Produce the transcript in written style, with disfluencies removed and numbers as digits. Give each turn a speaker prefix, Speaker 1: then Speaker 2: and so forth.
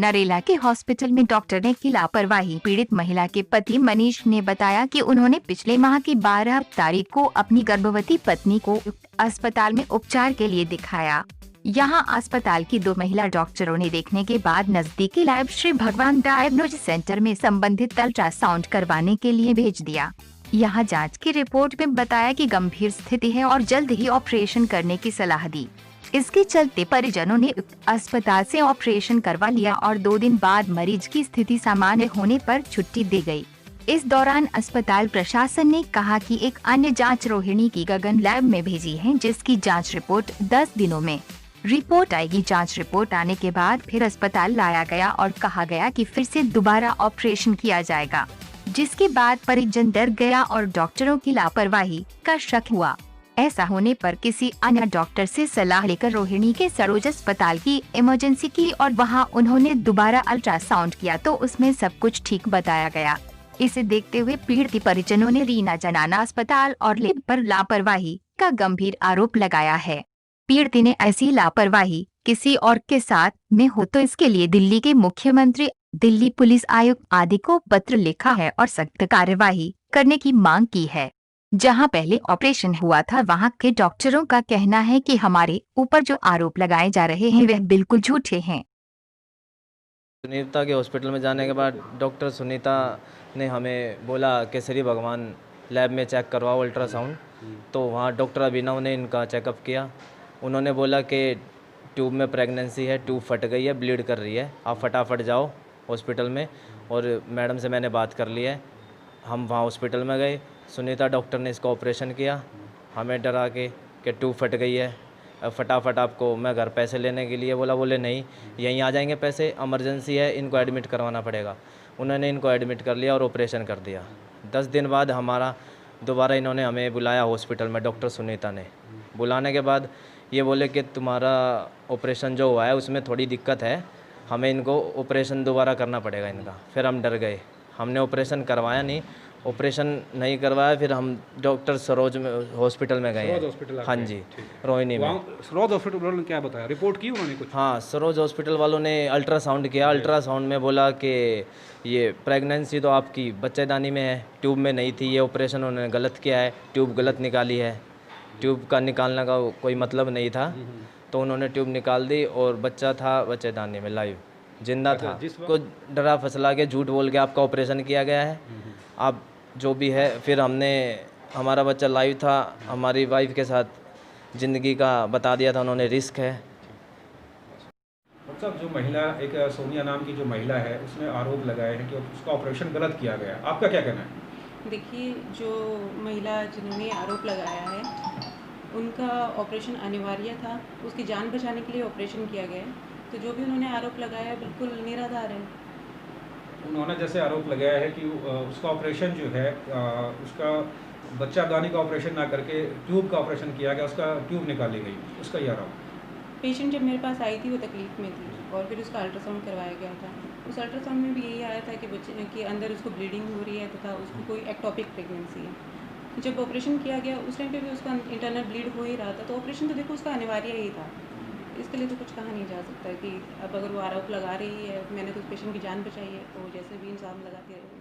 Speaker 1: नरेला के हॉस्पिटल में डॉक्टर ने की लापरवाही। पीड़ित महिला के पति मनीष ने बताया कि उन्होंने पिछले माह की 12 तारीख को अपनी गर्भवती पत्नी को अस्पताल में उपचार के लिए दिखाया। यहां अस्पताल की 2 महिला डॉक्टरों ने देखने के बाद नजदीकी लाइव श्री भगवान डायग्नोज सेंटर में संबंधित अल्ट्रासाउंड करवाने के लिए भेज दिया। यहां जांच की रिपोर्ट में बताया कि गंभीर स्थिति है और जल्द ही ऑपरेशन करने की सलाह दी। इसके चलते परिजनों ने अस्पताल से ऑपरेशन करवा लिया और 2 दिन बाद मरीज की स्थिति सामान्य होने पर छुट्टी दी गई। इस दौरान अस्पताल प्रशासन ने कहा कि एक अन्य जांच रोहिणी की गगन लैब में भेजी है, जिसकी जांच रिपोर्ट 10 दिनों में रिपोर्ट आएगी। जांच रिपोर्ट आने के बाद फिर अस्पताल लाया गया और कहा गया कि फिर से दोबारा ऑपरेशन किया जाएगा, जिसके बाद परिजन डर गया और डॉक्टरों की लापरवाही का शक हुआ। ऐसा होने पर किसी अन्य डॉक्टर से सलाह लेकर रोहिणी के सरोज अस्पताल की इमरजेंसी की और वहां उन्होंने दोबारा अल्ट्रासाउंड किया तो उसमें सब कुछ ठीक बताया गया। इसे देखते हुए पीड़ित परिजनों ने रीना जनाना अस्पताल और लैब पर लापरवाही का गंभीर आरोप लगाया है। पीड़ित ने ऐसी लापरवाही किसी और के साथ में हो तो इसके लिए दिल्ली के मुख्यमंत्री, दिल्ली पुलिस आयुक्त आदि को पत्र लिखा है और सख्त कार्यवाही करने की मांग की है। जहां पहले ऑपरेशन हुआ था वहां के डॉक्टरों का कहना है कि हमारे ऊपर जो आरोप लगाए जा रहे हैं वह बिल्कुल झूठे हैं।
Speaker 2: सुनीता के हॉस्पिटल में जाने के बाद डॉक्टर सुनीता ने हमें बोला कि श्री भगवान लैब में चेक करवाओ अल्ट्रासाउंड। तो वहाँ डॉक्टर अभिनव ने इनका चेकअप किया। उन्होंने बोला कि ट्यूब में प्रेगनेंसी है, ट्यूब फट गई है, ब्लीड कर रही है, आप फटाफट जाओ हॉस्पिटल में। और मैडम से मैंने बात कर ली है। हम वहाँ हॉस्पिटल में गए। सुनीता डॉक्टर ने इसका ऑपरेशन किया, हमें डरा के कि ट्यूब फट गई है, फटाफट आपको मैं घर पैसे लेने के लिए बोले नहीं, यहीं आ जाएंगे पैसे, इमरजेंसी है, इनको एडमिट करवाना पड़ेगा। उन्होंने इनको एडमिट कर लिया और ऑपरेशन कर दिया। 10 दिन बाद हमारा दोबारा इन्होंने हमें बुलाया हॉस्पिटल में, डॉक्टर सुनीता ने। बुलाने के बाद ये बोले कि तुम्हारा ऑपरेशन जो हुआ है उसमें थोड़ी दिक्कत है, हमें इनको ऑपरेशन दोबारा करना पड़ेगा इनका। फिर हम डर गए, हमने ऑपरेशन करवाया नहीं। ऑपरेशन नहीं करवाया, फिर हम डॉक्टर सरोज में हॉस्पिटल में गए हैं। हाँ जी, रोहिणी में।
Speaker 3: सरोज हॉस्पिटल वालों ने क्या बताया, रिपोर्ट की उन्होंने कुछ?
Speaker 2: हाँ, सरोज हॉस्पिटल वालों ने अल्ट्रासाउंड किया। अल्ट्रासाउंड में बोला कि ये प्रेगनेंसी तो आपकी बच्चेदानी में है, ट्यूब में नहीं थी, ये ऑपरेशन उन्होंने गलत किया है, ट्यूब गलत निकाली है, ट्यूब का निकालने का कोई मतलब नहीं था। तो उन्होंने ट्यूब निकाल दी और बच्चा था बच्चेदानी में, लाइव जिंदा था। को डरा फसला के झूठ बोल के आपका ऑपरेशन किया गया है, आप जो भी है। फिर हमारा बच्चा लाइव था, हमारी वाइफ के साथ ज़िंदगी का बता दिया था उन्होंने, रिस्क है।
Speaker 3: मतलब जो महिला, एक सोनिया नाम की जो महिला है, उसने आरोप लगाए हैं कि उसका ऑपरेशन गलत किया गया, आपका क्या कहना है?
Speaker 4: देखिए, जो महिला जिन्होंने आरोप लगाया है उनका ऑपरेशन अनिवार्य था, उसकी जान बचाने के लिए ऑपरेशन किया गया है। तो जो भी उन्होंने आरोप लगाया है बिल्कुल निराधार है।
Speaker 3: उन्होंने जैसे आरोप लगाया है कि उसका ऑपरेशन जो है, उसका बच्चादानी का ऑपरेशन ना करके ट्यूब का ऑपरेशन किया गया, उसका ट्यूब निकाली गई, उसका ये आरोप।
Speaker 4: पेशेंट जब मेरे पास आई थी वो तकलीफ में थी और फिर उसका अल्ट्रासाउंड करवाया गया था। उस अल्ट्रासाउंड में भी यही आया था कि बच्चे के अंदर उसको ब्लीडिंग हो रही है तथा उसको कोई एक्टोपिक प्रेगनेंसी है। जब ऑपरेशन किया गया उस टाइम पे भी उसका इंटरनल ब्लीड हो ही रहा था, तो ऑपरेशन तो देखो उसका अनिवार्य ही था। इसके लिए तो कुछ कहा नहीं जा सकता कि अब अगर वो आरोप लगा रही है, मैंने तो उस पेशेंट की जान बचाई है, तो जैसे भी इंसान लगाते रहे।